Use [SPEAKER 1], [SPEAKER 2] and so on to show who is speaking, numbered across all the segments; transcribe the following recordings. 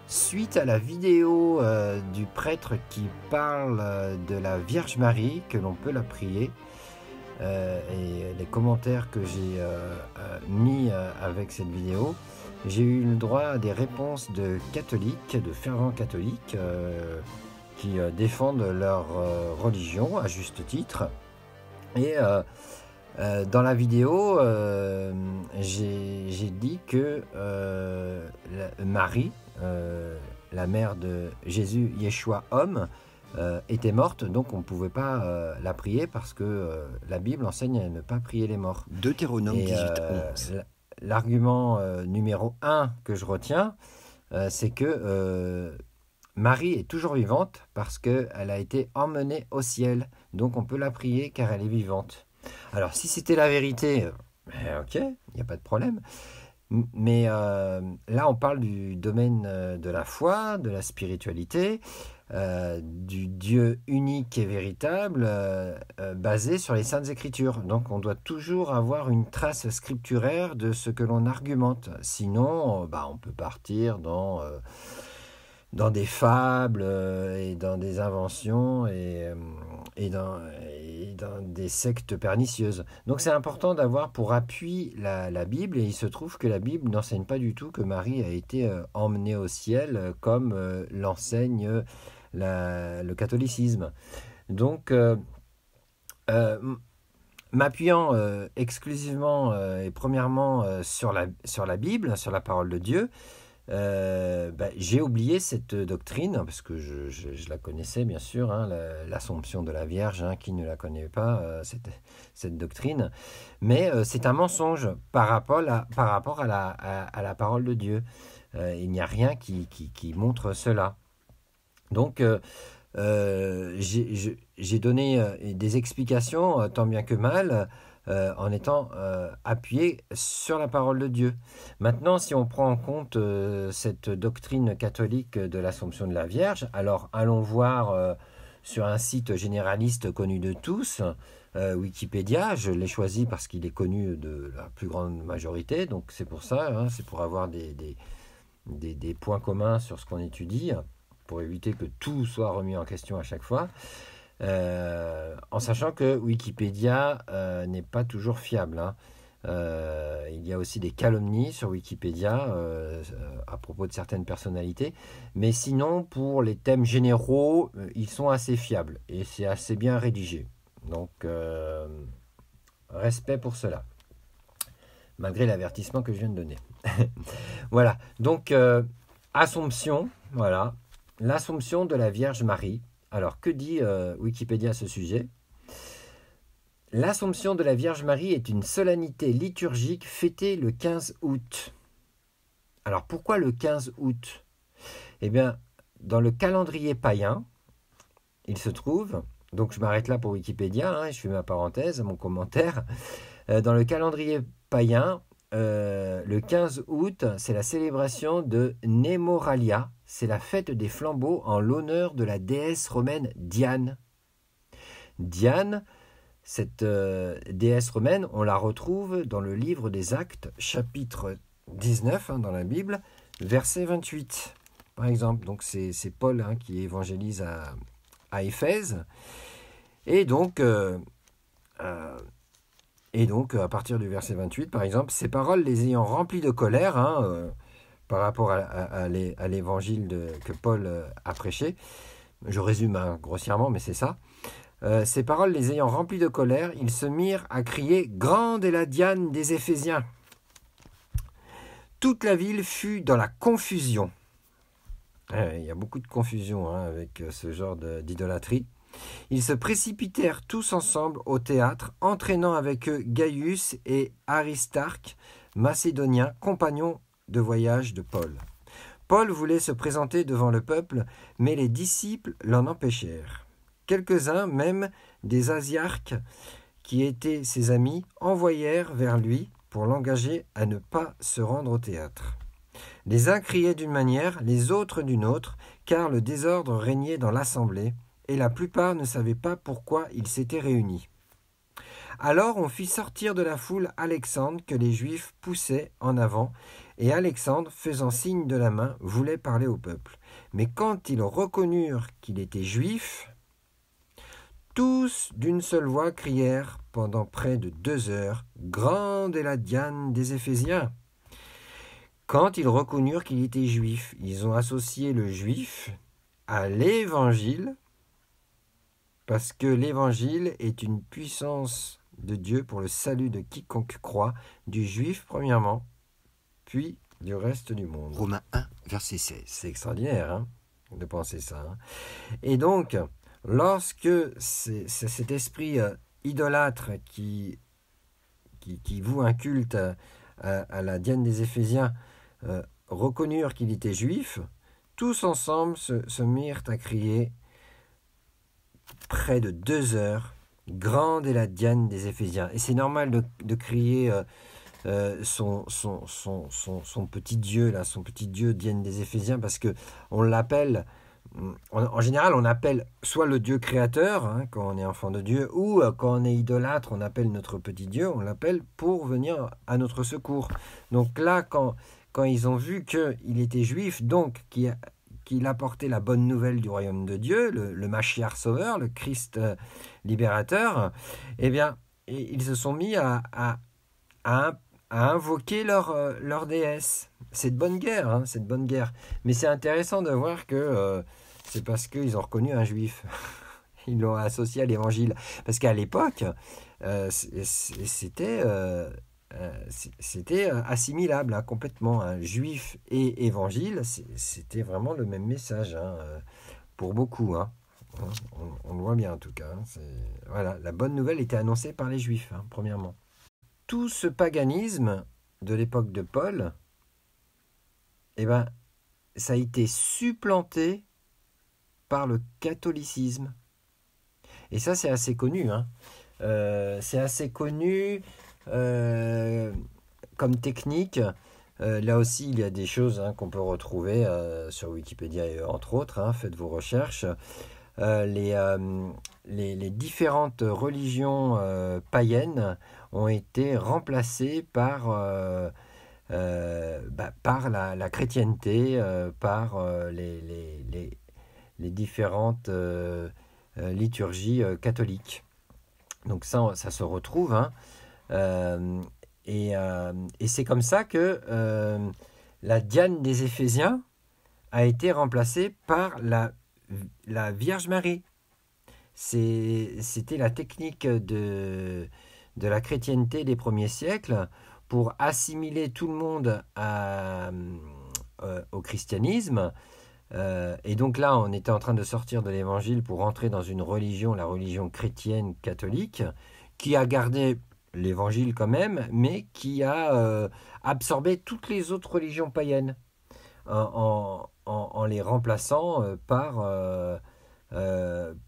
[SPEAKER 1] Suite à la vidéo du prêtre qui parle de la Vierge Marie, que l'on peut la prier, et les commentaires que j'ai mis avec cette vidéo, j'ai eu le droit à des réponses de catholiques, de fervents catholiques, qui défendent leur religion à juste titre. Et dans la vidéo, j'ai dit que Marie, la mère de Jésus, Yeshua homme, était morte, donc on ne pouvait pas la prier parce que la Bible enseigne à ne pas prier les morts.
[SPEAKER 2] Deutéronome 18:11.
[SPEAKER 1] L'argument numéro 1 que je retiens, c'est que Marie est toujours vivante parce qu'elle a été emmenée au ciel, donc on peut la prier car elle est vivante. Alors si c'était la vérité, ok, il n'y a pas de problème. Mais là, on parle du domaine de la foi, de la spiritualité, du Dieu unique et véritable, basé sur les Saintes Écritures. Donc, on doit toujours avoir une trace scripturaire de ce que l'on argumente. Sinon, on peut partir dans des fables et dans des inventions et dans des sectes pernicieuses. Donc c'est important d'avoir pour appui la Bible, et il se trouve que la Bible n'enseigne pas du tout que Marie a été emmenée au ciel comme l'enseigne le catholicisme. Donc m'appuyant exclusivement et premièrement sur la Bible, sur la parole de Dieu, j'ai oublié cette doctrine parce que je la connaissais bien sûr, l'Assomption de la Vierge, qui ne la connaît pas, cette doctrine, mais c'est un mensonge par rapport à la parole de Dieu. Il n'y a rien qui montre cela. Donc j'ai donné des explications tant bien que mal, en étant appuyé sur la parole de Dieu. Maintenant, si on prend en compte cette doctrine catholique de l'Assomption de la Vierge, alors allons voir sur un site généraliste connu de tous, Wikipédia. Je l'ai choisi parce qu'il est connu de la plus grande majorité, donc c'est pour ça, c'est pour avoir des points communs sur ce qu'on étudie, pour éviter que tout soit remis en question à chaque fois. En sachant que Wikipédia n'est pas toujours fiable. Il y a aussi des calomnies sur Wikipédia à propos de certaines personnalités. Mais sinon, pour les thèmes généraux, ils sont assez fiables et c'est assez bien rédigé. Donc, respect pour cela, malgré l'avertissement que je viens de donner. Voilà, donc Assomption, voilà, l'Assomption de la Vierge Marie. Alors, que dit Wikipédia à ce sujet ? L'Assomption de la Vierge Marie est une solennité liturgique fêtée le 15 août. Alors, pourquoi le 15 août ? Eh bien, dans le calendrier païen, il se trouve, donc je m'arrête là pour Wikipédia, je fais ma parenthèse, mon commentaire. Dans le calendrier païen, le 15 août, c'est la célébration de Nemoralia. C'est la fête des flambeaux en l'honneur de la déesse romaine Diane. Diane, cette déesse romaine, on la retrouve dans le livre des Actes, chapitre 19, dans la Bible, verset 28, par exemple. Donc c'est Paul qui évangélise à Éphèse. Et donc, à partir du verset 28, par exemple, ces paroles les ayant remplies de colère, par rapport à l'évangile que Paul a prêché. Je résume grossièrement, mais c'est ça. Ces paroles les ayant remplies de colère, ils se mirent à crier « Grande est la Diane des Éphésiens !» Toute la ville fut dans la confusion. Il y a beaucoup de confusion avec ce genre d'idolâtrie. Ils se précipitèrent tous ensemble au théâtre, entraînant avec eux Gaius et Aristarque, macédoniens, compagnons de voyage de Paul. Paul voulait se présenter devant le peuple, mais les disciples l'en empêchèrent. Quelques-uns, même des Asiarques, qui étaient ses amis, envoyèrent vers lui pour l'engager à ne pas se rendre au théâtre. Les uns criaient d'une manière, les autres d'une autre, car le désordre régnait dans l'assemblée, et la plupart ne savaient pas pourquoi ils s'étaient réunis. Alors on fit sortir de la foule Alexandre que les Juifs poussaient en avant, Et Alexandre, faisant signe de la main, voulait parler au peuple. Mais quand ils reconnurent qu'il était juif, tous d'une seule voix crièrent pendant près de 2 heures, « Grande est la Diane des Éphésiens !» Quand ils reconnurent qu'il était juif, ils ont associé le juif à l'évangile, parce que l'évangile est une puissance de Dieu pour le salut de quiconque croit, du juif premièrement, puis du reste du monde.
[SPEAKER 2] Romains 1, verset 16.
[SPEAKER 1] C'est extraordinaire hein, de penser ça. Hein. Et donc, lorsque c'est cet esprit idolâtre qui voue un culte à la Diane des Éphésiens reconnurent qu'il était juif, tous ensemble se mirent à crier près de 2 heures, « Grande est la Diane des Éphésiens ». Et c'est normal de crier son petit dieu, là, son petit dieu Diane des Éphésiens, parce que on l'appelle, en général, on appelle soit le Dieu créateur, hein, quand on est enfant de Dieu, ou quand on est idolâtre, on appelle notre petit Dieu, on l'appelle pour venir à notre secours. Donc là, quand ils ont vu qu'il était juif, donc qu'il apportait la bonne nouvelle du royaume de Dieu, le Mashiach sauveur, le Christ libérateur, eh bien, ils se sont mis à invoquer leur déesse. C'est de bonne guerre, hein, c'est de bonne guerre. Mais c'est intéressant de voir que c'est parce qu'ils ont reconnu un juif. Ils l'ont associé à l'évangile. Parce qu'à l'époque, c'était assimilable hein, complètement. Hein. Juif et évangile, c'était vraiment le même message hein, pour beaucoup. Hein. On le voit bien en tout cas. Hein. Voilà, la bonne nouvelle était annoncée par les juifs, hein, premièrement. Tout ce paganisme de l'époque de Paul, eh ben, ça a été supplanté par le catholicisme. Et ça, c'est assez connu. Hein. C'est assez connu comme technique. Là aussi, il y a des choses hein, qu'on peut retrouver sur Wikipédia, entre autres. Hein, faites vos recherches. Les différentes religions païennes ont été remplacées par la chrétienté, par les différentes liturgies catholiques. Donc ça se retrouve. Hein, et c'est comme ça que la Diane des Éphésiens a été remplacée par la Vierge Marie. C'était la technique de la chrétienté des premiers siècles pour assimiler tout le monde au christianisme. Et donc là, on était en train de sortir de l'évangile pour entrer dans une religion, la religion chrétienne catholique, qui a gardé l'évangile quand même, mais qui a absorbé toutes les autres religions païennes en les remplaçant par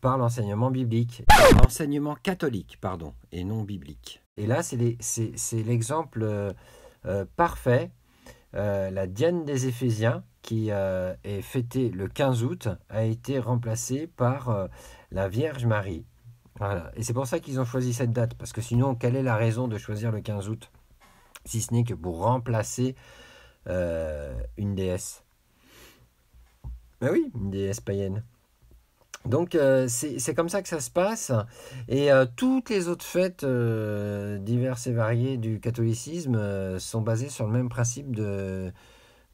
[SPEAKER 1] l'enseignement biblique. L'enseignement catholique, pardon, et non biblique. Et là, c'est l'exemple parfait. La Diane des Éphésiens, qui est fêtée le 15 août, a été remplacée par la Vierge Marie. Voilà. Et c'est pour ça qu'ils ont choisi cette date, parce que sinon, quelle est la raison de choisir le 15 août, si ce n'est que pour remplacer une déesse? Ben oui, une déesse païenne. Donc c'est comme ça que ça se passe, et toutes les autres fêtes diverses et variées du catholicisme sont basées sur le même principe de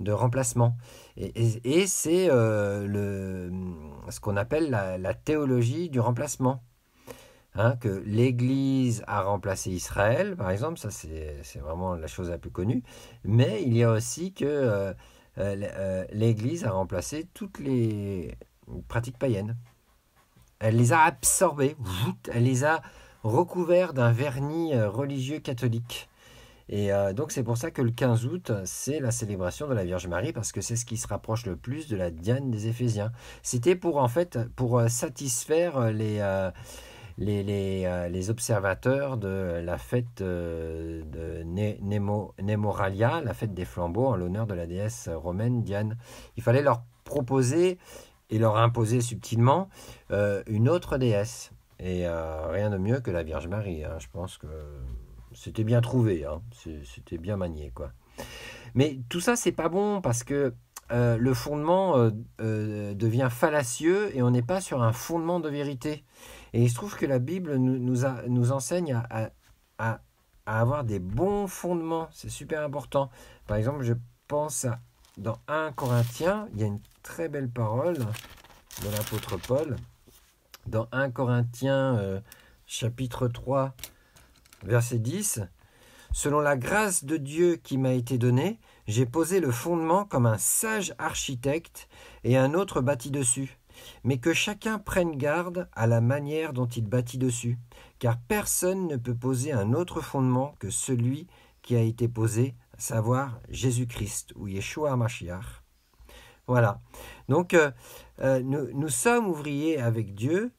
[SPEAKER 1] remplacement, et c'est ce qu'on appelle la théologie du remplacement, hein, que l'Église a remplacé Israël, par exemple, ça c'est vraiment la chose la plus connue, mais il y a aussi que l'Église a remplacé toutes les pratiques païennes. Elle les a absorbées, elle les a recouverts d'un vernis religieux catholique. Et donc c'est pour ça que le 15 août, c'est la célébration de la Vierge Marie, parce que c'est ce qui se rapproche le plus de la Diane des Éphésiens. C'était pour satisfaire les observateurs de la fête de Nemoralia, la fête des flambeaux, en l'honneur de la déesse romaine Diane. Il fallait leur proposer et leur imposer subtilement une autre déesse. Et rien de mieux que la Vierge Marie. Hein. Je pense que c'était bien trouvé, hein. C'était bien manié, quoi. Mais tout ça, c'est pas bon parce que le fondement devient fallacieux et on n'est pas sur un fondement de vérité. Et il se trouve que la Bible nous enseigne à avoir des bons fondements. C'est super important. Par exemple, je pense dans 1 Corinthiens, il y a une très belle parole de l'apôtre Paul. Dans 1 Corinthiens, chapitre 3, verset 10, « Selon la grâce de Dieu qui m'a été donnée, j'ai posé le fondement comme un sage architecte et un autre bâtit dessus. Mais que chacun prenne garde à la manière dont il bâtit dessus, car personne ne peut poser un autre fondement que celui qui a été posé, à savoir Jésus-Christ ou Yeshua HaMashiach. » Voilà. Donc, nous sommes ouvriers avec Dieu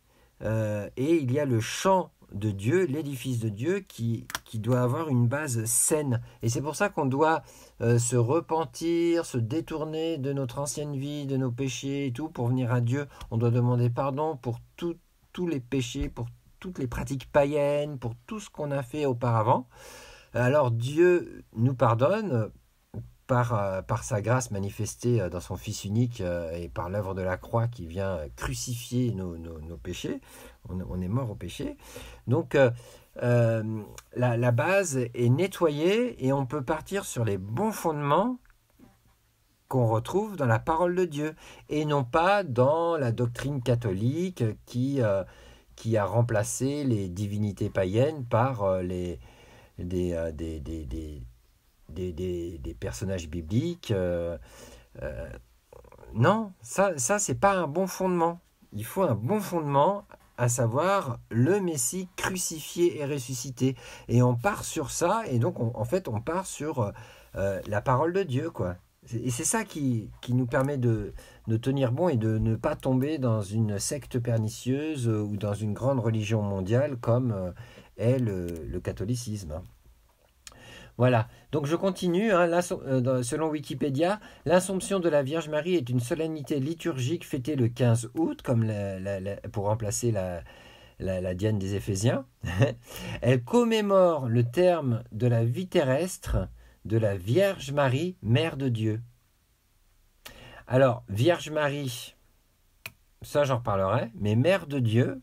[SPEAKER 1] et il y a le champ de Dieu, l'édifice de Dieu qui doit avoir une base saine. Et c'est pour ça qu'on doit se repentir, se détourner de notre ancienne vie, de nos péchés et tout, pour venir à Dieu. On doit demander pardon pour tous les péchés, pour toutes les pratiques païennes, pour tout ce qu'on a fait auparavant. Alors Dieu nous pardonne par sa grâce manifestée dans son Fils unique et par l'œuvre de la croix qui vient crucifier nos péchés. On est mort au péché. Donc la base est nettoyée et on peut partir sur les bons fondements qu'on retrouve dans la parole de Dieu et non pas dans la doctrine catholique qui a remplacé les divinités païennes par des personnages bibliques. Non, ça c'est pas un bon fondement. Il faut un bon fondement, à savoir le Messie crucifié et ressuscité. Et on part sur ça, et donc on part sur la parole de Dieu, quoi. Et c'est ça qui nous permet de tenir bon et de ne pas tomber dans une secte pernicieuse ou dans une grande religion mondiale comme est le catholicisme. Voilà, donc je continue, selon Wikipédia, l'Assomption de la Vierge Marie est une solennité liturgique fêtée le 15 août, comme pour remplacer la Diane des Éphésiens. Elle commémore le terme de la vie terrestre de la Vierge Marie, Mère de Dieu. Alors, Vierge Marie, ça j'en reparlerai, mais Mère de Dieu,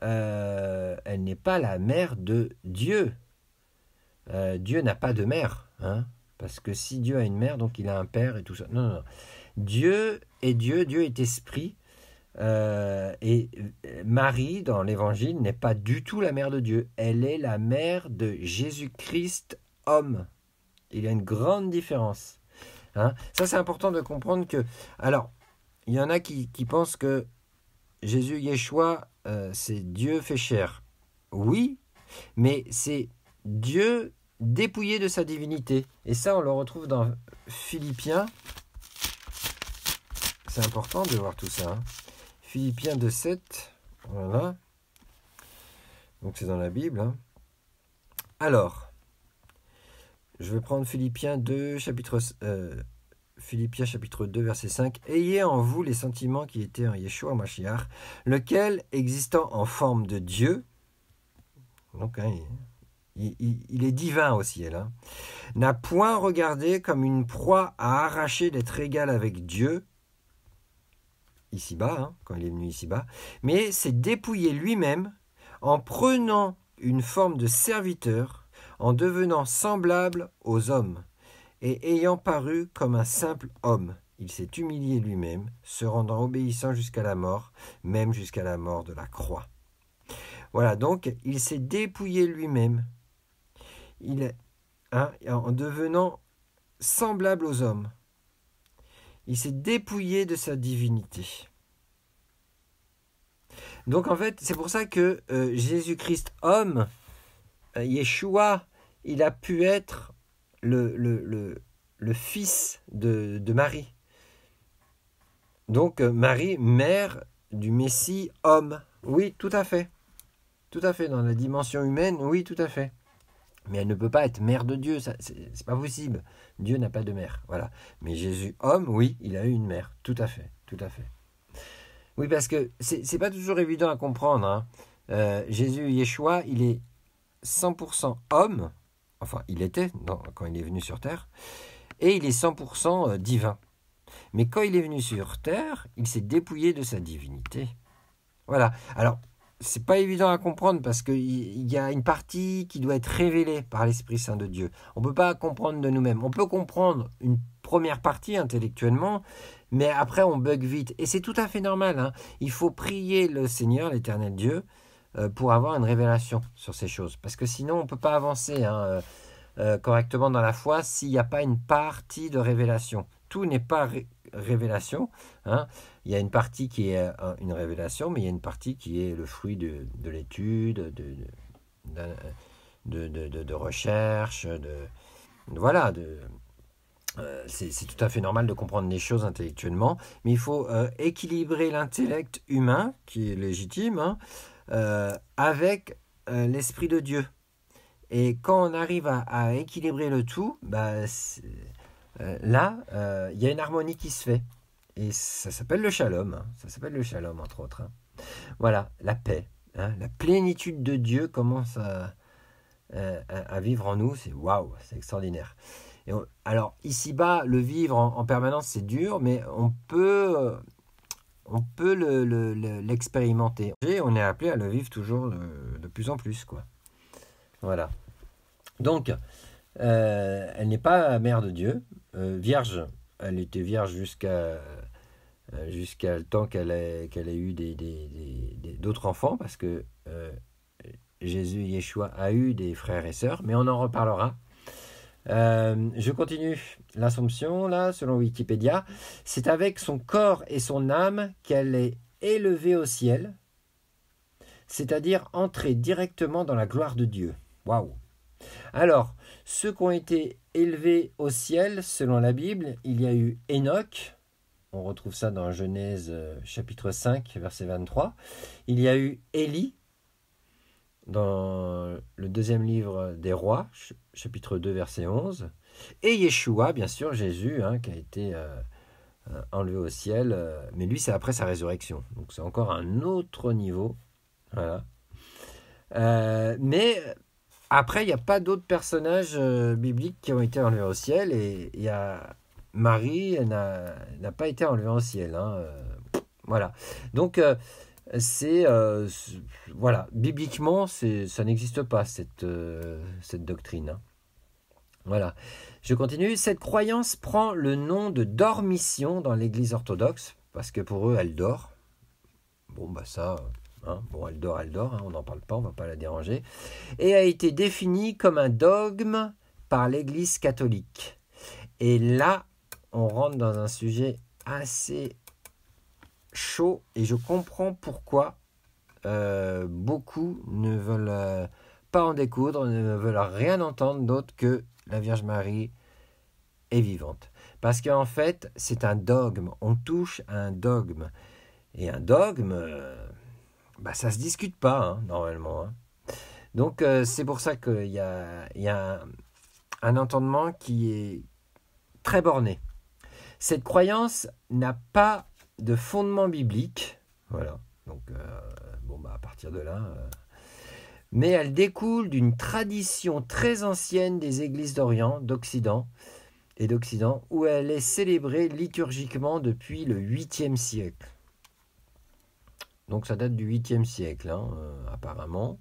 [SPEAKER 1] elle n'est pas la mère de Dieu. Dieu n'a pas de mère, parce que si Dieu a une mère, donc il a un père et tout ça. Non. Dieu est Dieu, Dieu est esprit, et Marie, dans l'évangile, n'est pas du tout la mère de Dieu. Elle est la mère de Jésus-Christ, homme. Il y a une grande différence. Ça, c'est important de comprendre que... Alors, il y en a qui pensent que Jésus, Yeshua, c'est Dieu fait chair. Oui, mais c'est Dieu dépouillé de sa divinité. Et ça, on le retrouve dans Philippiens. C'est important de voir tout ça. Philippiens 2,7. Voilà. Donc, c'est dans la Bible. Alors, je vais prendre Philippiens 2, Philippiens chapitre 2, verset 5. « Ayez en vous les sentiments qui étaient en Yeshua Mashiach, lequel, existant en forme de Dieu, donc il est divin au ciel, n'a point regardé comme une proie à arracher d'être égal avec Dieu, ici-bas, quand il est venu ici-bas, mais s'est dépouillé lui-même en prenant une forme de serviteur, en devenant semblable aux hommes, et ayant paru comme un simple homme. Il s'est humilié lui-même, se rendant obéissant jusqu'à la mort, même jusqu'à la mort de la croix. » Voilà, donc il s'est dépouillé lui-même, en devenant semblable aux hommes. Il s'est dépouillé de sa divinité. Donc en fait, c'est pour ça que Jésus-Christ homme, Yeshua, il a pu être le fils de Marie. Donc Marie, mère du Messie homme. Oui, tout à fait. Tout à fait, dans la dimension humaine, oui, tout à fait. Mais elle ne peut pas être mère de Dieu, ça, c'est pas possible. Dieu n'a pas de mère, voilà. Mais Jésus, homme, oui, il a eu une mère, tout à fait, tout à fait. Oui, parce que c'est pas toujours évident à comprendre. Jésus, Yeshua, il est 100% homme, enfin, il était quand il est venu sur terre, Et il est 100% divin. Mais quand il est venu sur Terre, il s'est dépouillé de sa divinité. Voilà. Alors, c'est pas évident à comprendre parce qu'il y a une partie qui doit être révélée par l'Esprit Saint de Dieu. On ne peut pas comprendre de nous-mêmes. On peut comprendre une première partie intellectuellement, mais après on bug vite. Et c'est tout à fait normal, hein. Il faut prier le Seigneur, l'Éternel Dieu, pour avoir une révélation sur ces choses. Parce que sinon, on ne peut pas avancer correctement dans la foi s'il n'y a pas une partie de révélation. Tout n'est pas révélation, hein. Il y a une partie qui est une révélation, mais il y a une partie qui est le fruit de l'étude, de recherche, voilà. C'est tout à fait normal de comprendre les choses intellectuellement, mais il faut équilibrer l'intellect humain, qui est légitime, hein, avec l'Esprit de Dieu. Et quand on arrive à équilibrer le tout, là, il y a une harmonie qui se fait. Et ça s'appelle le shalom. Hein. Ça s'appelle le shalom, entre autres. Hein. Voilà, la paix. Hein. La plénitude de Dieu commence à vivre en nous. C'est waouh, c'est extraordinaire. Alors, ici-bas, le vivre en permanence, c'est dur, mais on peut l'expérimenter. Et on est appelé à le vivre toujours de plus en plus, quoi. Voilà. Donc, elle n'est pas mère de Dieu, vierge. Elle était vierge jusqu'à le temps qu'elle ait eu d'autres enfants, parce que Jésus, Yeshua, a eu des frères et sœurs, mais on en reparlera. Je continue l'Assomption, là, selon Wikipédia. C'est avec son corps et son âme qu'elle est élevée au ciel, c'est-à-dire entrée directement dans la gloire de Dieu. Waouh! Alors, ceux qui ont été élevés au ciel, selon la Bible, il y a eu Enoch, on retrouve ça dans Genèse chapitre 5, verset 23. Il y a eu Élie, dans le deuxième livre des rois, chapitre 2, verset 11. Et Yeshua, bien sûr, Jésus, hein, qui a été enlevé au ciel, mais lui, c'est après sa résurrection. Donc c'est encore un autre niveau. Voilà. Mais après, il n'y a pas d'autres personnages bibliques qui ont été enlevés au ciel. Et il y a Marie, elle n'a pas été enlevée au ciel. Hein, voilà. Donc, voilà. Bibliquement, ça n'existe pas, cette doctrine. Hein. Voilà. Je continue. Cette croyance prend le nom de dormition dans l'Église orthodoxe, parce que pour eux, elle dort. Bon, ça... Hein, bon, elle dort, hein, on n'en parle pas, on ne va pas la déranger, et a été définie comme un dogme par l'Église catholique. Et là, on rentre dans un sujet assez chaud, et je comprends pourquoi beaucoup ne veulent pas en découdre, ne veulent rien entendre d'autre que la Vierge Marie est vivante. Parce qu'en fait, c'est un dogme, on touche à un dogme. Et un dogme... ça se discute pas, hein, normalement. Hein. Donc, c'est pour ça qu'il y a un entendement qui est très borné. Cette croyance n'a pas de fondement biblique. Voilà. Donc, à partir de là... mais elle découle d'une tradition très ancienne des églises d'Occident, où elle est célébrée liturgiquement depuis le 8e siècle. Donc ça date du 8e siècle, hein, apparemment.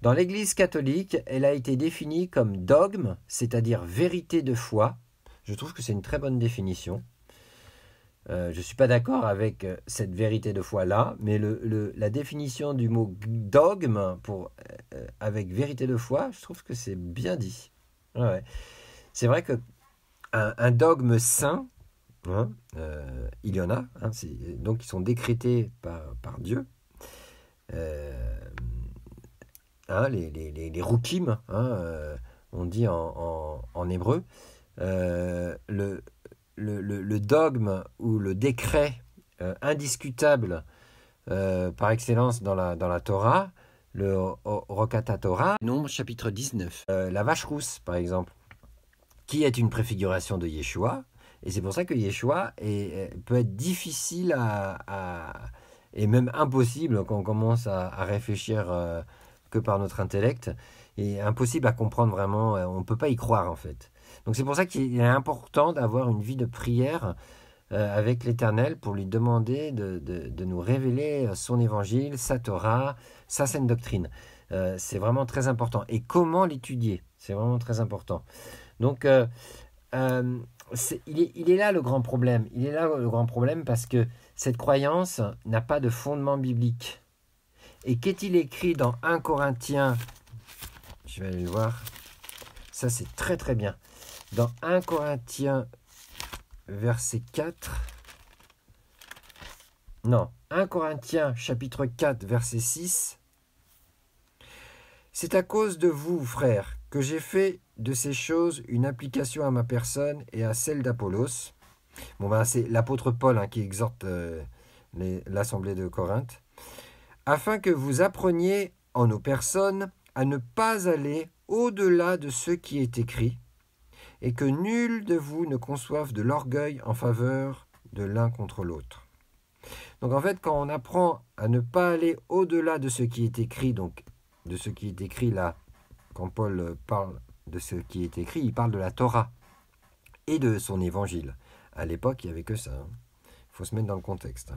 [SPEAKER 1] Dans l'Église catholique, elle a été définie comme dogme, c'est-à-dire vérité de foi. Je trouve que c'est une très bonne définition. Je ne suis pas d'accord avec cette vérité de foi-là, mais la définition du mot dogme avec vérité de foi, je trouve que c'est bien dit. Ouais. C'est vrai qu'un dogme saint, hein, il y en a, hein, donc ils sont décrétés par Dieu. Hein, les rukim, hein, on dit en hébreu. Le dogme ou le décret indiscutable par excellence dans la Torah, le Rokata Torah, Nombre chapitre 19. La vache rousse, par exemple, qui est une préfiguration de Yeshua. Et c'est pour ça que Yeshua peut être difficile et même impossible quand on commence à réfléchir que par notre intellect, et impossible à comprendre vraiment, on ne peut pas y croire en fait. Donc c'est pour ça qu'il est important d'avoir une vie de prière avec l'Éternel pour lui demander de nous révéler son évangile, sa Torah, sa sainte doctrine. C'est vraiment très important. Et comment l'étudier? C'est vraiment très important. Donc, il est là le grand problème. Il est là le grand problème parce que cette croyance n'a pas de fondement biblique. Et qu'est-il écrit dans 1 Corinthiens? Je vais aller le voir. Ça, c'est très très bien. Dans 1 Corinthiens, verset 4. Non, 1 Corinthiens, chapitre 4, verset 6. C'est à cause de vous, frères, que j'ai fait de ces choses une application à ma personne et à celle d'Apollos. C'est l'apôtre Paul qui exhorte l'assemblée de Corinthe. Afin que vous appreniez en nos personnes à ne pas aller au-delà de ce qui est écrit, et que nul de vous ne conçoive de l'orgueil en faveur de l'un contre l'autre. Donc en fait, quand on apprend à ne pas aller au-delà de ce qui est écrit, donc de ce qui est écrit là, quand Paul parle de ce qui est écrit, il parle de la Torah et de son évangile. À l'époque, il n'y avait que ça. Il faut se mettre dans le contexte.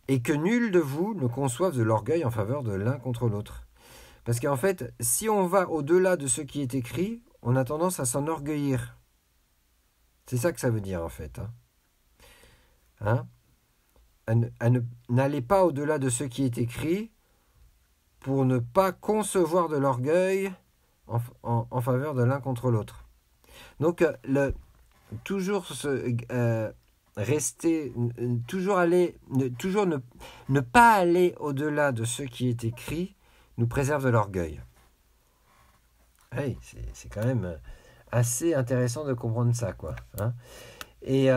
[SPEAKER 1] Et que nul de vous ne conçoive de l'orgueil en faveur de l'un contre l'autre. Parce qu'en fait, si on va au-delà de ce qui est écrit, on a tendance à s'enorgueillir. C'est ça que ça veut dire en fait. N'allez pas au-delà de ce qui est écrit pour ne pas concevoir de l'orgueil en faveur de l'un contre l'autre. Donc, toujours ne pas aller au-delà de ce qui est écrit nous préserve de l'orgueil. Hey, c'est quand même assez intéressant de comprendre ça, quoi. Et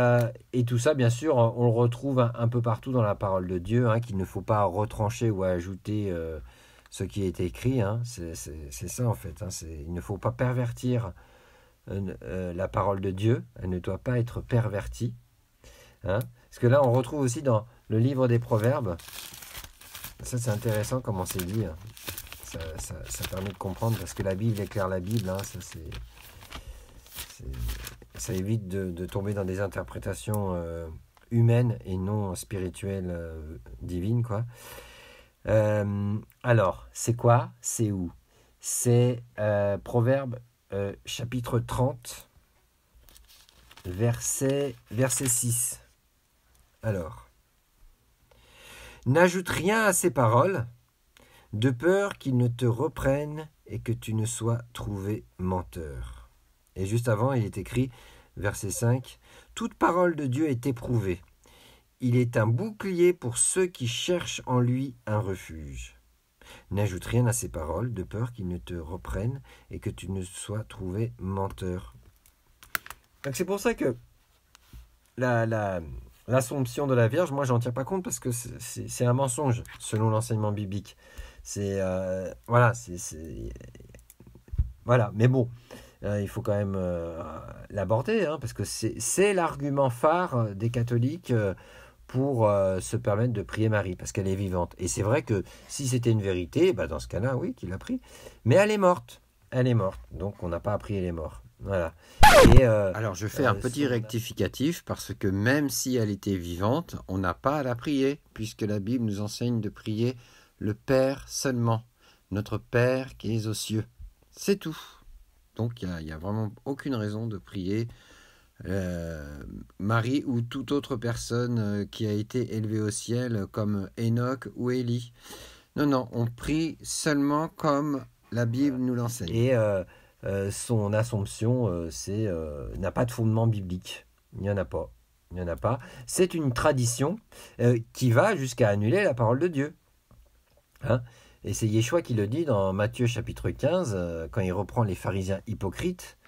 [SPEAKER 1] tout ça, bien sûr, on le retrouve un peu partout dans la parole de Dieu, qu'il ne faut pas retrancher ou ajouter ce qui est écrit. C'est ça, en fait. Il ne faut pas pervertir la parole de Dieu. Elle ne doit pas être pervertie. Parce que là, on retrouve aussi dans le livre des Proverbes. Ça, c'est intéressant comment c'est dit. Ça permet de comprendre, parce que la Bible éclaire la Bible. Ça évite de tomber dans des interprétations humaines et non spirituelles, divines, quoi. Alors, c'est quoi? C'est où? C'est Proverbe chapitre 30, verset 6. Alors, n'ajoute rien à ces paroles, de peur qu'ils ne te reprennent et que tu ne sois trouvé menteur. Et juste avant, il est écrit, verset 5, « Toute parole de Dieu est éprouvée. Il est un bouclier pour ceux qui cherchent en lui un refuge. N'ajoute rien à ces paroles, de peur qu'ils ne te reprennent et que tu ne sois trouvé menteur. » Donc c'est pour ça que l'Assomption de la Vierge, moi j'en tiens pas compte parce que c'est un mensonge selon l'enseignement biblique. Voilà, mais bon, il faut quand même l'aborder, parce que c'est l'argument phare des catholiques pour se permettre de prier Marie, parce qu'elle est vivante. Et c'est vrai que si c'était une vérité, dans ce cas-là, oui, qu'il a pris. Mais elle est morte, donc on n'a pas à prier les morts. Voilà.
[SPEAKER 2] Alors je fais un petit rectificatif, parce que même si elle était vivante, on n'a pas à la prier, puisque la Bible nous enseigne de prier le Père seulement, notre Père qui est aux cieux. C'est tout. Donc il n'y a vraiment aucune raison de prier Marie ou toute autre personne qui a été élevée au ciel, comme Enoch ou Élie. Non, on prie seulement comme la Bible nous l'enseigne.
[SPEAKER 1] Et son Assomption n'a pas de fondement biblique. Il n'y en a pas. C'est une tradition qui va jusqu'à annuler la parole de Dieu. Et c'est Yeshua qui le dit dans Matthieu chapitre 15, quand il reprend les pharisiens hypocrites,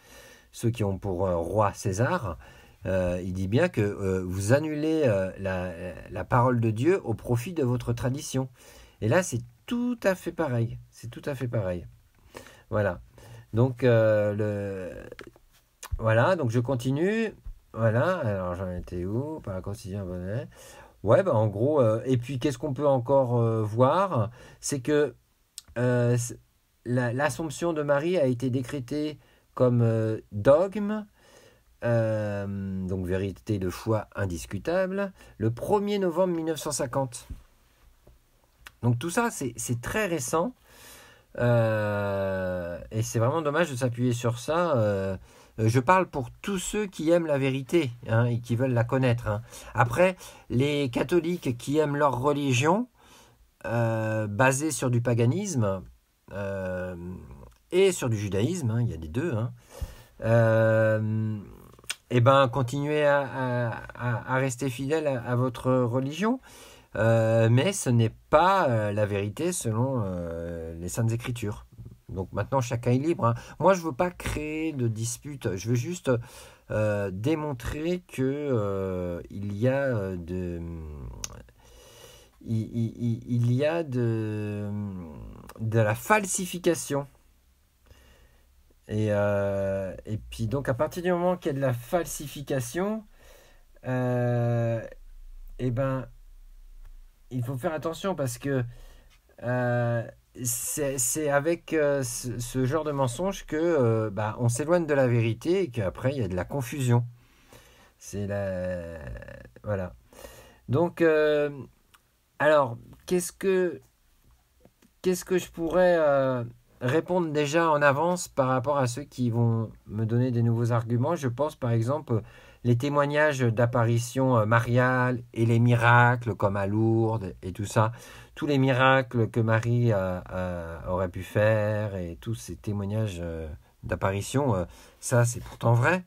[SPEAKER 1] ceux qui ont pour roi César. Il dit bien que vous annulez la parole de Dieu au profit de votre tradition. Et là, c'est tout à fait pareil. Voilà. Donc, donc je continue. Voilà, alors j'en étais où? Par la quotidien bonnet. Ouais, en gros, et puis qu'est-ce qu'on peut encore voir? C'est que l'Assomption de Marie a été décrétée comme dogme, donc vérité de foi indiscutable, le 1er novembre 1950. Donc tout ça, c'est très récent. Et c'est vraiment dommage de s'appuyer sur ça. Je parle pour tous ceux qui aiment la vérité, hein, et qui veulent la connaître, hein. Après, les catholiques qui aiment leur religion, basée sur du paganisme et sur du judaïsme, hein, il y a des deux, hein, et ben continuez à rester fidèle à votre religion. Mais ce n'est pas la vérité selon les Saintes Écritures. Donc maintenant, chacun est libre, hein. Moi, je ne veux pas créer de dispute. Je veux juste démontrer que il y a de la falsification. Et puis donc, à partir du moment qu'il y a de la falsification, et ben il faut faire attention parce que c'est avec ce genre de mensonge que on s'éloigne de la vérité et qu'après il y a de la confusion. Voilà. Donc, alors, qu'est-ce que je pourrais répondre déjà en avance par rapport à ceux qui vont me donner des nouveaux arguments? Je pense par exemple les témoignages d'apparitions mariales et les miracles comme à Lourdes et tout ça, tous les miracles que Marie aurait pu faire et tous ces témoignages d'apparitions, ça c'est pourtant vrai.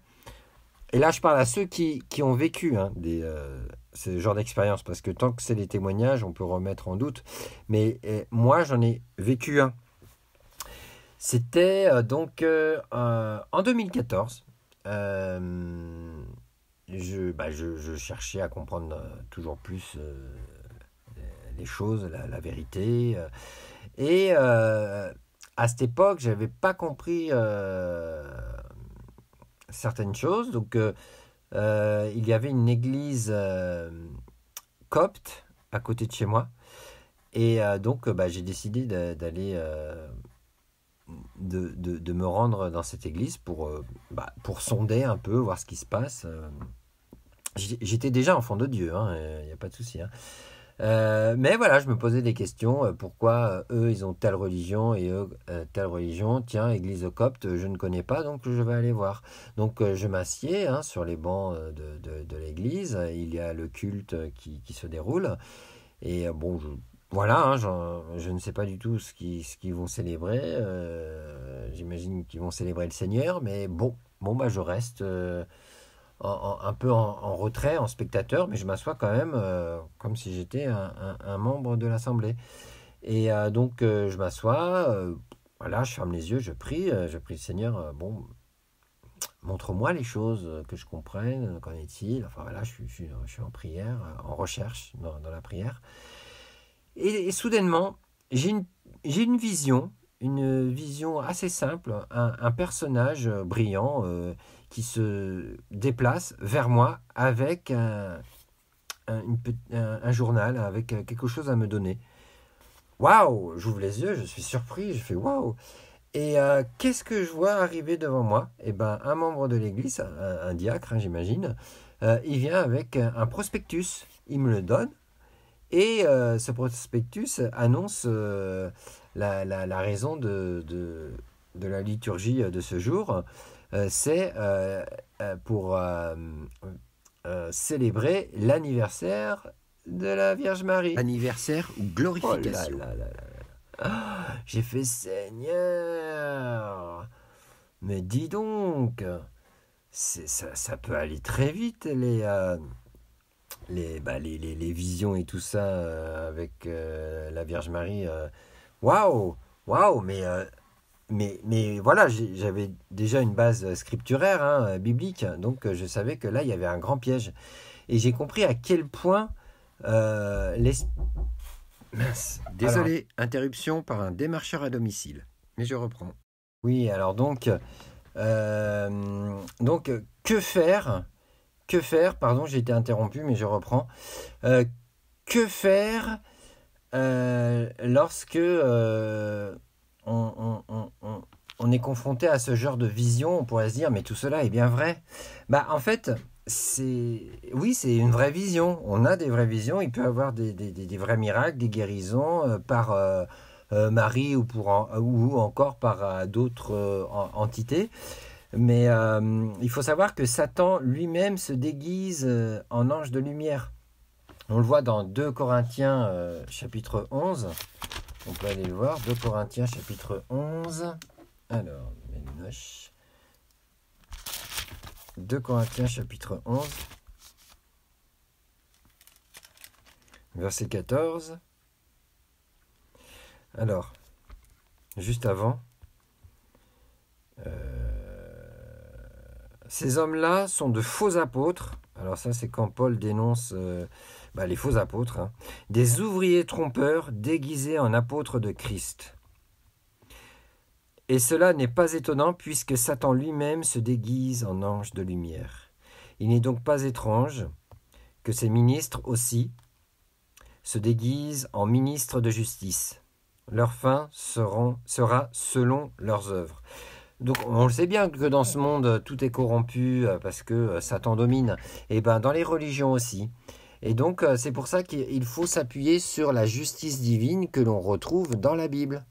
[SPEAKER 1] Et là je parle à ceux qui ont vécu, hein, ce genre d'expérience, parce que tant que c'est des témoignages, on peut remettre en doute. Mais moi j'en ai vécu un. C'était donc en 2014. Je cherchais à comprendre toujours plus les choses, la vérité. Et à cette époque, je n'avais pas compris certaines choses. Donc, il y avait une église copte à côté de chez moi. Et donc, j'ai décidé d'aller... de me rendre dans cette église pour sonder un peu, voir ce qui se passe. J'étais déjà enfant de Dieu, hein, y a pas de souci, hein. Mais voilà, je me posais des questions. Pourquoi eux, ils ont telle religion et eux, telle religion? Tiens, église copte, je ne connais pas, donc je vais aller voir. Donc je m'assieds, hein, sur les bancs de l'église. Il y a le culte qui se déroule. Et voilà, hein, je ne sais pas du tout ce qu'ils vont célébrer. J'imagine qu'ils vont célébrer le Seigneur, mais je reste un peu en retrait, en spectateur, mais je m'assois quand même comme si j'étais un membre de l'Assemblée. Et donc je m'assois, voilà, je ferme les yeux, je prie le Seigneur, montre-moi les choses, que je comprenne, qu'en est-il? Enfin voilà, je suis en prière, en recherche dans la prière. Et soudainement, j'ai une vision assez simple, un personnage brillant qui se déplace vers moi avec un journal, avec quelque chose à me donner. Waouh! J'ouvre les yeux, je suis surpris, je fais waouh! Et qu'est-ce que je vois arriver devant moi? Eh ben, un membre de l'église, un diacre, hein, j'imagine, il vient avec un prospectus, il me le donne. Et ce prospectus annonce la raison de la liturgie de ce jour. C'est pour célébrer l'anniversaire de la Vierge Marie.
[SPEAKER 2] Anniversaire ou glorification.
[SPEAKER 1] Oh là là là là. Ah, j'ai fait Seigneur. Mais dis donc, ça peut aller très vite, les visions et tout ça avec la Vierge Marie. Waouh, mais voilà, j'avais déjà une base scripturaire, hein, biblique, donc je savais que là il y avait un grand piège, et j'ai compris à quel point
[SPEAKER 2] mince, désolé, interruption par un démarcheur à domicile, mais je reprends.
[SPEAKER 1] Oui, alors donc que faire? Que faire? Pardon, j'ai été interrompu, mais je reprends. Que faire lorsque on on est confronté à ce genre de vision, on pourrait se dire, mais tout cela est bien vrai. En fait, oui, c'est une vraie vision. On a des vraies visions. Il peut y avoir des vrais miracles, des guérisons par Marie ou encore par d'autres entités. Mais il faut savoir que Satan lui-même se déguise en ange de lumière. On le voit dans 2 Corinthiens chapitre 11. On peut aller le voir. 2 Corinthiens chapitre 11. Alors, 2 Corinthiens chapitre 11. Verset 14. Alors, juste avant. Ces hommes-là sont de faux apôtres. Alors ça, c'est quand Paul dénonce les faux apôtres. Des ouvriers trompeurs déguisés en apôtres de Christ. Et cela n'est pas étonnant puisque Satan lui-même se déguise en ange de lumière. Il n'est donc pas étrange que ces ministres aussi se déguisent en ministres de justice. Leur fin sera selon leurs œuvres. Donc on le sait bien que dans ce monde, tout est corrompu parce que Satan domine. Et dans les religions aussi. Et donc c'est pour ça qu'il faut s'appuyer sur la justice divine que l'on retrouve dans la Bible.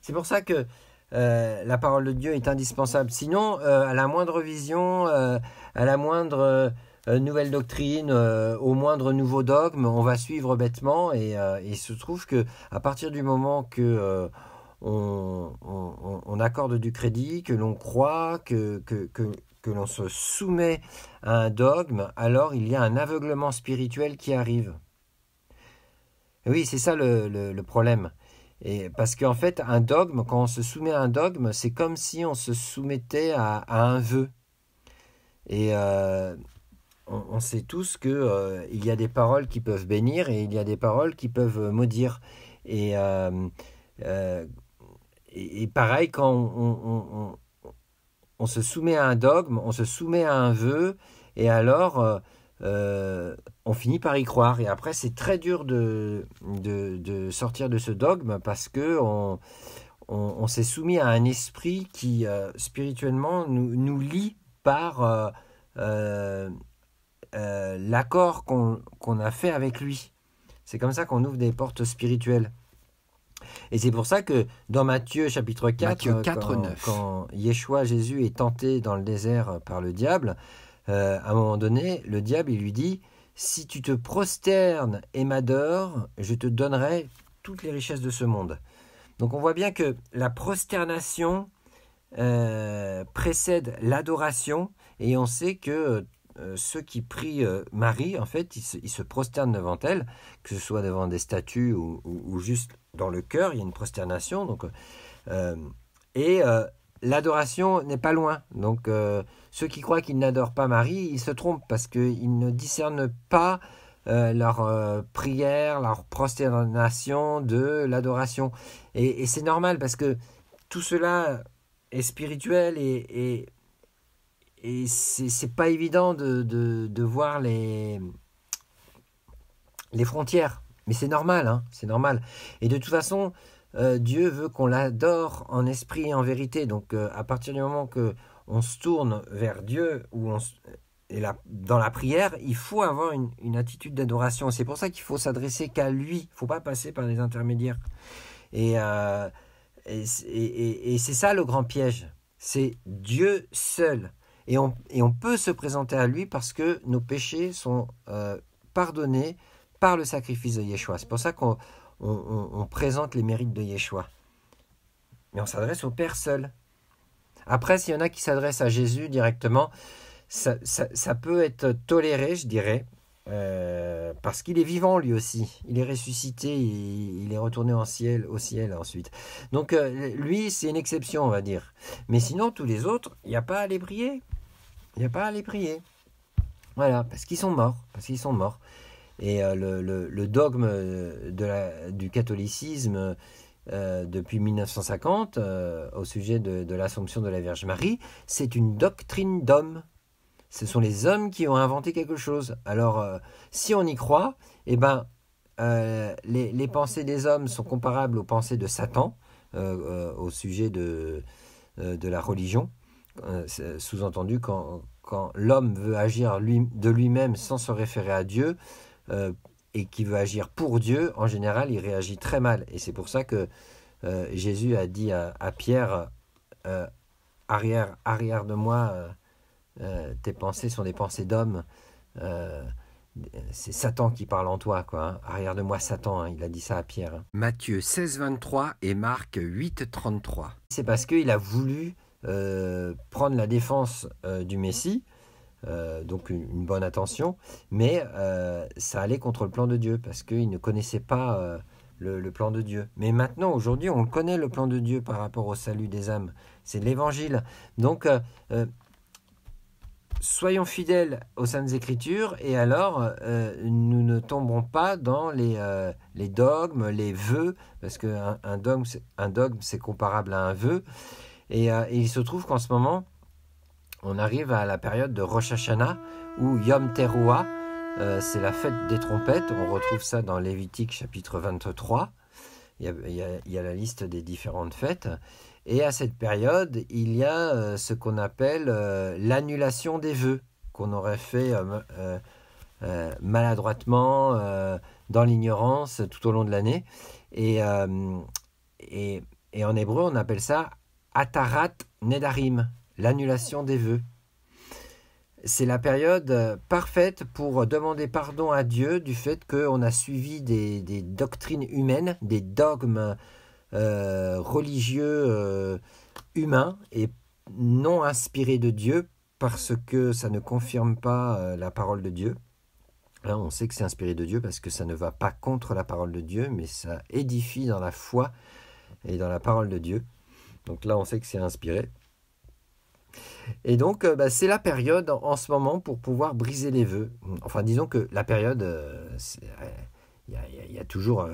[SPEAKER 1] C'est pour ça que la parole de Dieu est indispensable. Sinon, à la moindre vision, à la moindre nouvelle doctrine, au moindre nouveau dogme, on va suivre bêtement. Et il se trouve que à partir du moment que on accorde du crédit, que l'on croit, que l'on se soumet à un dogme, alors il y a un aveuglement spirituel qui arrive. Et oui, c'est ça le problème. Et parce qu'en fait, un dogme, quand on se soumet à un dogme, c'est comme si on se soumettait à un vœu. Et on sait tous que il y a des paroles qui peuvent bénir et il y a des paroles qui peuvent maudire. Et pareil, quand on se soumet à un dogme, on se soumet à un vœu, et alors on finit par y croire. Et après, c'est très dur de sortir de ce dogme parce que on s'est soumis à un esprit qui, spirituellement, nous lie par l'accord qu'on a fait avec lui. C'est comme ça qu'on ouvre des portes spirituelles. Et c'est pour ça que dans Matthieu chapitre 4, quand Yeshua, Jésus, est tenté dans le désert par le diable, à un moment donné, le diable il lui dit « Si tu te prosternes et m'adores, je te donnerai toutes les richesses de ce monde. » Donc on voit bien que la prosternation précède l'adoration, et on sait que ceux qui prient Marie, en fait, ils se prosternent devant elle, que ce soit devant des statues ou juste dans le cœur, il y a une prosternation. Donc, l'adoration n'est pas loin. Donc, ceux qui croient qu'ils n'adorent pas Marie, ils se trompent parce qu'ils ne discernent pas leur prière, leur prosternation de l'adoration. Et c'est normal parce que tout cela est spirituel et c'est pas évident de voir les frontières. Mais c'est normal, hein, c'est normal. Et de toute façon, Dieu veut qu'on l'adore en esprit et en vérité. Donc, à partir du moment qu'on se tourne vers Dieu dans la prière, il faut avoir une attitude d'adoration. C'est pour ça qu'il faut s'adresser qu'à lui. Il ne faut pas passer par des intermédiaires. Et c'est ça le grand piège. C'est Dieu seul. Et on peut se présenter à lui parce que nos péchés sont pardonnés par le sacrifice de Yeshua. C'est pour ça qu'on présente les mérites de Yeshua. Mais on s'adresse au Père seul. Après, s'il y en a qui s'adressent à Jésus directement, ça peut être toléré, je dirais, parce qu'il est vivant lui aussi. Il est ressuscité, il est retourné au ciel ensuite. Donc lui, c'est une exception, on va dire. Mais sinon, tous les autres, il n'y a pas à les prier. Il n'y a pas à les prier. Voilà, parce qu'ils sont morts. Et le dogme du catholicisme depuis 1950, au sujet de l'Assomption de la Vierge Marie, c'est une doctrine d'homme. Ce sont les hommes qui ont inventé quelque chose. Alors, si on y croit, les pensées des hommes sont comparables aux pensées de Satan. au sujet de la religion. Sous-entendu, quand l'homme veut agir de lui-même sans se référer à Dieu, et qui veut agir pour Dieu, en général, il réagit très mal. Et c'est pour ça que Jésus a dit à Pierre, arrière de moi, tes pensées sont des pensées d'homme. C'est Satan qui parle en toi, quoi. Hein. Arrière de moi, Satan, hein. Il a dit ça à Pierre. Hein.
[SPEAKER 2] Matthieu 16, 23 et Marc 8, 33.
[SPEAKER 1] C'est parce qu'il a voulu prendre la défense du Messie, donc une bonne intention, mais ça allait contre le plan de Dieu, parce qu'il ne connaissait pas le plan de Dieu. Mais maintenant, aujourd'hui, on connaît le plan de Dieu par rapport au salut des âmes. C'est l'évangile. Donc, soyons fidèles aux Saintes Écritures, et alors nous ne tomberons pas dans les dogmes, les vœux, parce qu'un dogme, c'est comparable à un vœu. Et il se trouve qu'en ce moment, on arrive à la période de Rosh Hashanah, ou Yom Teruah, c'est la fête des trompettes. On retrouve ça dans Lévitique chapitre 23. Il y a la liste des différentes fêtes. Et à cette période, il y a ce qu'on appelle l'annulation des vœux, qu'on aurait fait maladroitement, dans l'ignorance, tout au long de l'année. Et en hébreu, on appelle ça Atarat Nedarim, l'annulation des vœux. C'est la période parfaite pour demander pardon à Dieu du fait qu'on a suivi des doctrines humaines, des dogmes religieux humains et non inspirés de Dieu, parce que ça ne confirme pas la parole de Dieu. Là, on sait que c'est inspiré de Dieu parce que ça ne va pas contre la parole de Dieu, mais ça édifie dans la foi et dans la parole de Dieu. Donc là, on sait que c'est inspiré. Et donc, c'est la période en ce moment pour pouvoir briser les vœux. Enfin, disons que la période, il y a toujours,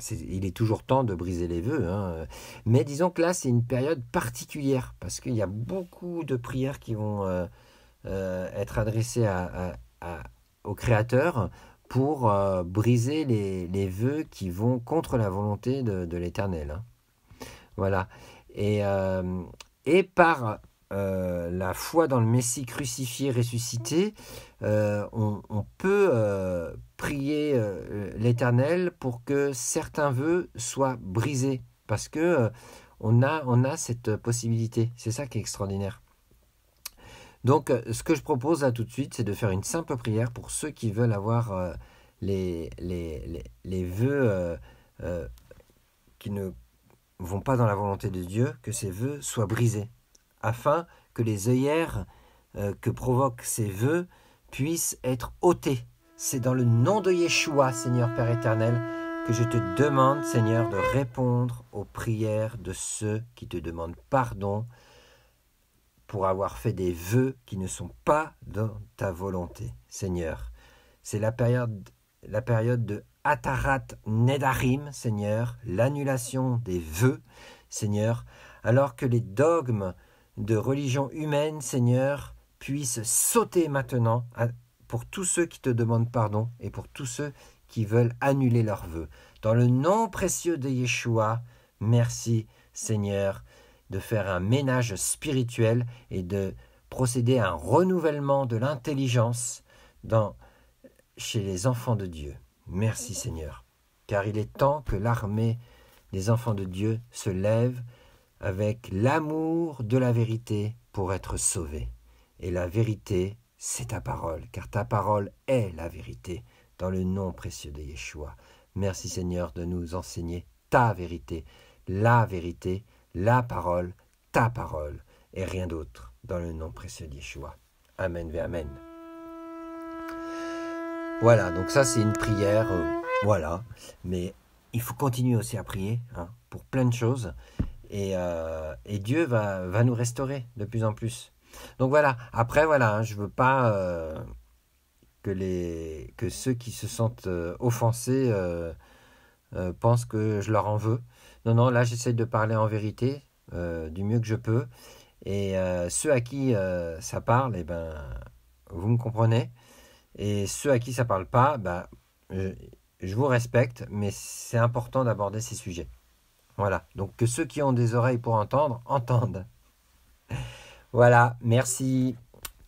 [SPEAKER 1] il est toujours temps de briser les vœux. Hein. Mais disons que là, c'est une période particulière parce qu'il y a beaucoup de prières qui vont être adressées au Créateur pour briser les vœux qui vont contre la volonté de l'Éternel. Hein. Voilà. Et par la foi dans le Messie crucifié, ressuscité, on peut prier l'Éternel pour que certains vœux soient brisés, parce que on a cette possibilité. C'est ça qui est extraordinaire. Donc, ce que je propose là tout de suite, c'est de faire une simple prière pour ceux qui veulent avoir les vœux qui ne vont pas dans la volonté de Dieu, que ces vœux soient brisés, afin que les œillères que provoquent ces vœux puissent être ôtés. C'est dans le nom de Yeshua, Seigneur Père éternel, que je te demande, Seigneur, de répondre aux prières de ceux qui te demandent pardon pour avoir fait des vœux qui ne sont pas dans ta volonté, Seigneur. C'est la période de Atarat Nedarim, Seigneur, l'annulation des vœux, Seigneur, alors que les dogmes de religion humaine, Seigneur, puissent sauter maintenant pour tous ceux qui te demandent pardon et pour tous ceux qui veulent annuler leurs vœux. Dans le nom précieux de Yeshua, merci, Seigneur, de faire un ménage spirituel et de procéder à un renouvellement de l'intelligence chez les enfants de Dieu. Merci Seigneur, car il est temps que l'armée des enfants de Dieu se lève avec l'amour de la vérité pour être sauvés. Et la vérité, c'est ta parole, car ta parole est la vérité, dans le nom précieux de Yeshua. Merci Seigneur de nous enseigner ta vérité, la parole, ta parole, et rien d'autre, dans le nom précieux de Yeshua. Amen ve Amen. Voilà, donc ça c'est une prière, voilà, mais il faut continuer aussi à prier pour plein de choses, et Dieu va nous restaurer de plus en plus. Donc voilà, après voilà, je veux pas que ceux qui se sentent offensés pensent que je leur en veux. Non, là j'essaie de parler en vérité, du mieux que je peux, et ceux à qui ça parle, vous me comprenez. Et ceux à qui ça parle pas, je vous respecte, mais c'est important d'aborder ces sujets. Voilà, donc que ceux qui ont des oreilles pour entendre, entendent. Voilà, merci,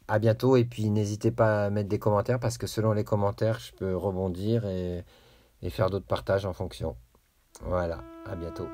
[SPEAKER 1] à bientôt et puis n'hésitez pas à mettre des commentaires parce que selon les commentaires, je peux rebondir et faire d'autres partages en fonction. Voilà, à bientôt.